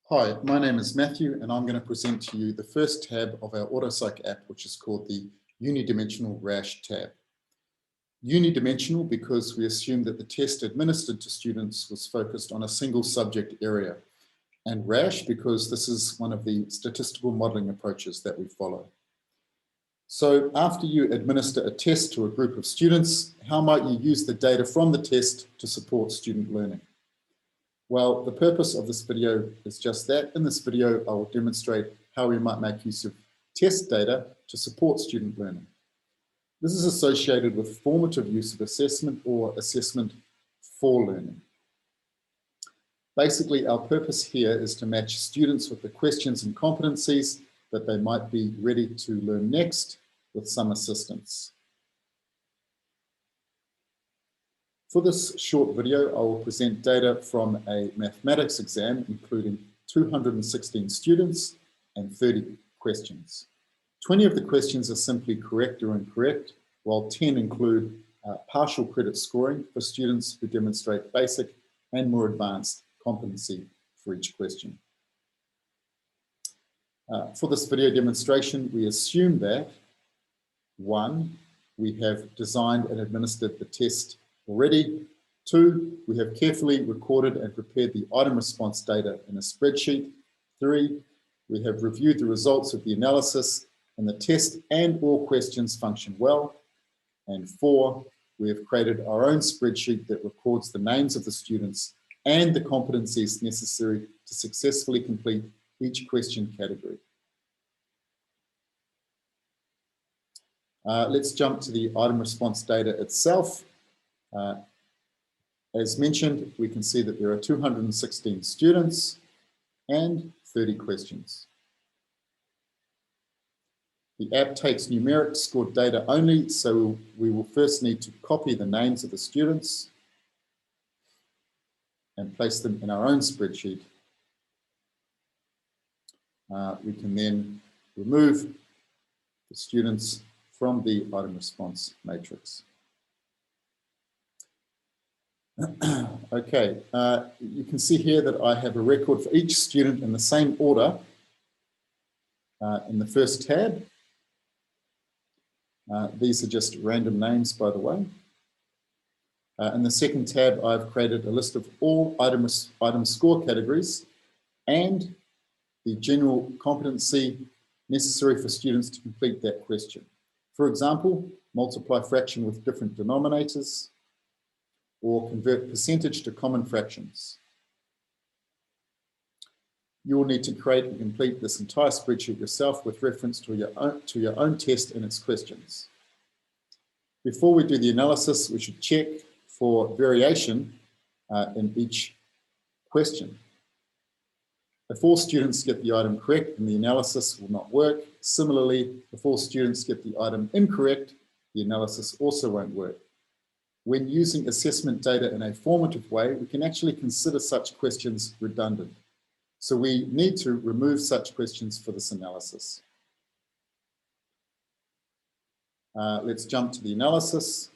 Hi, my name is Matthew and I'm going to present to you the first tab of our AutoPsych app, which is called the uni-dimensional Rasch tab. Uni-dimensional because we assume that the test administered to students was focused on a single subject area, and Rasch because this is one of the statistical modeling approaches that we follow. So after you administer a test to a group of students, how might you use the data from the test to support student learning? Well, the purpose of this video is just that. In this video, I will demonstrate how we might make use of test data to support student learning. This is associated with formative use of assessment or assessment for learning. Basically, our purpose here is to match students with the questions and competencies that they might be ready to learn next with some assistance. For this short video, I will present data from a mathematics exam, including 216 students and 30 questions. 20 of the questions are simply correct or incorrect, while 10 include partial credit scoring for students who demonstrate basic and more advanced competency for each question. For this video demonstration, we assume that 1, we have designed and administered the test already. 2, we have carefully recorded and prepared the item response data in a spreadsheet. 3, we have reviewed the results of the analysis and the test and all questions function well. And 4, we have created our own spreadsheet that records the names of the students and the competencies necessary to successfully complete each question category. Let's jump to the item response data itself. As mentioned, we can see that there are 216 students and 30 questions. The app takes numeric scored data only, so we will first need to copy the names of the students and place them in our own spreadsheet. We can then remove the students from the item response matrix. Okay, you can see here that I have a record for each student in the same order in the first tab. These are just random names, by the way. In the second tab, I've created a list of all item score categories and the general competency necessary for students to complete that question. For example, multiply fraction with different denominators, or convert percentage to common fractions. You will need to create and complete this entire spreadsheet yourself with reference to your own test and its questions. Before we do the analysis, we should check for variation in each question. If all students get the item correct, then the analysis will not work. Similarly, if all students get the item incorrect, the analysis also won't work. When using assessment data in a formative way, we can actually consider such questions redundant. So we need to remove such questions for this analysis. Let's jump to the analysis.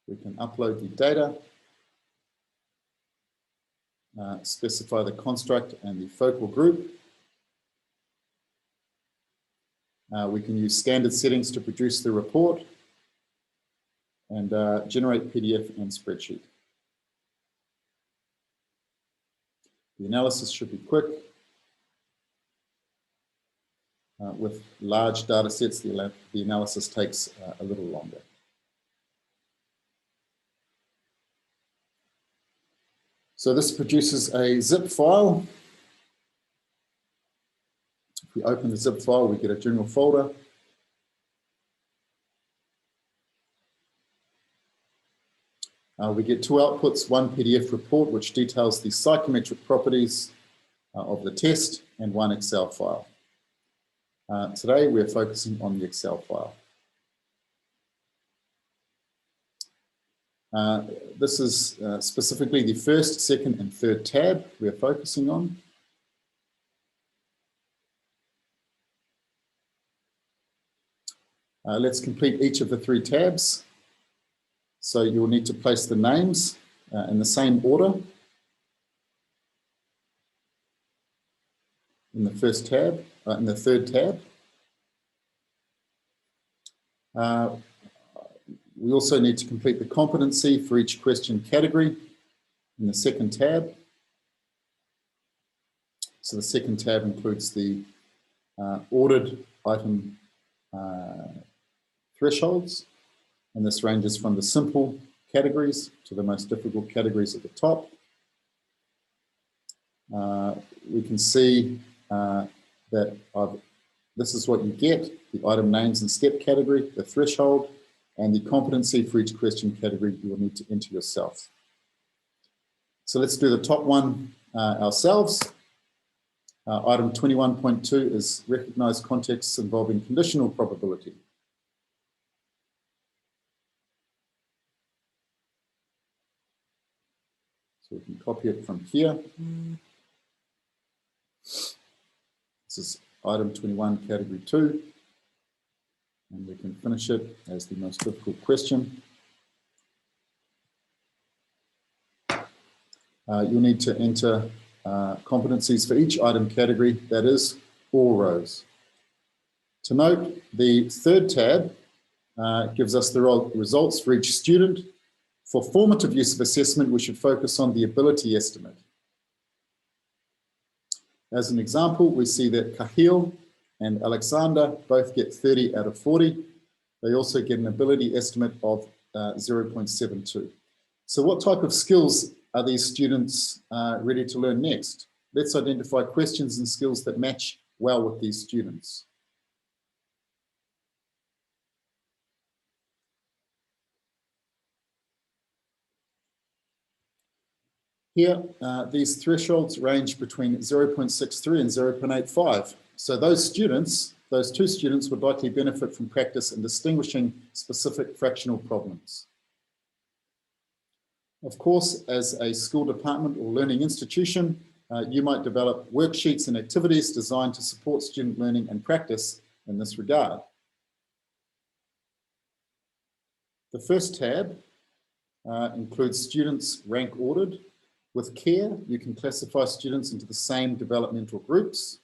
We can upload the data, specify the construct and the focal group. We can use standard settings to produce the report and generate PDF and spreadsheet. The analysis should be quick. With large data sets, the analysis takes a little longer. So this produces a zip file. If we open the zip file, we get a general folder. We get 2 outputs, 1 PDF report which details the psychometric properties of the test, and 1 Excel file. Today we're focusing on the Excel file. This is specifically the first, second and third tab we're focusing on. Let's complete each of the 3 tabs. So you'll need to place the names in the same order. in the first tab, in the third tab. We also need to complete the competency for each question category in the second tab. So the second tab includes the ordered item thresholds, and this ranges from the simple categories to the most difficult categories at the top. We can see that this is what you get: the item names and step category, the threshold, and the competency for each question category you will need to enter yourself. So let's do the top one ourselves. Item 21.2 is recognize contexts involving conditional probability. So we can copy it from here. This is item 21, category 2. And we can finish it as the most difficult question. You'll need to enter competencies for each item category, that is, all rows. To note, the third tab gives us the results for each student. For formative use of assessment, we should focus on the ability estimate. As an example, we see that Kahil and Alexander both get 30 out of 40. They also get an ability estimate of 0.72. So what type of skills are these students ready to learn next? Let's identify questions and skills that match well with these students. Here, these thresholds range between 0.63 and 0.85. So those two students would likely benefit from practice in distinguishing specific fractional problems. Of course, as a school department or learning institution, you might develop worksheets and activities designed to support student learning and practice in this regard. The first tab includes students rank ordered. With care, you can classify students into the same developmental groups.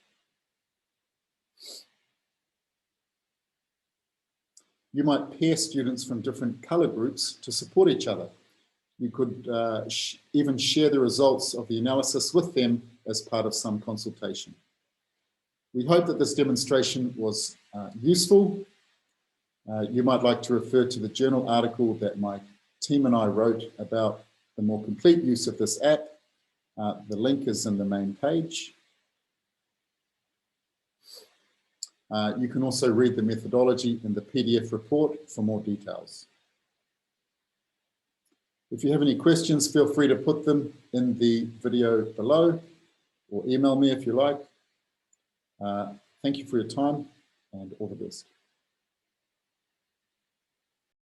You might pair students from different color groups to support each other. You could even share the results of the analysis with them as part of some consultation. We hope that this demonstration was useful. You might like to refer to the journal article that my team and I wrote about the more complete use of this app. The link is in the main page. You can also read the methodology in the PDF report for more details. If you have any questions, feel free to put them in the video below or email me if you like. Thank you for your time and all the best.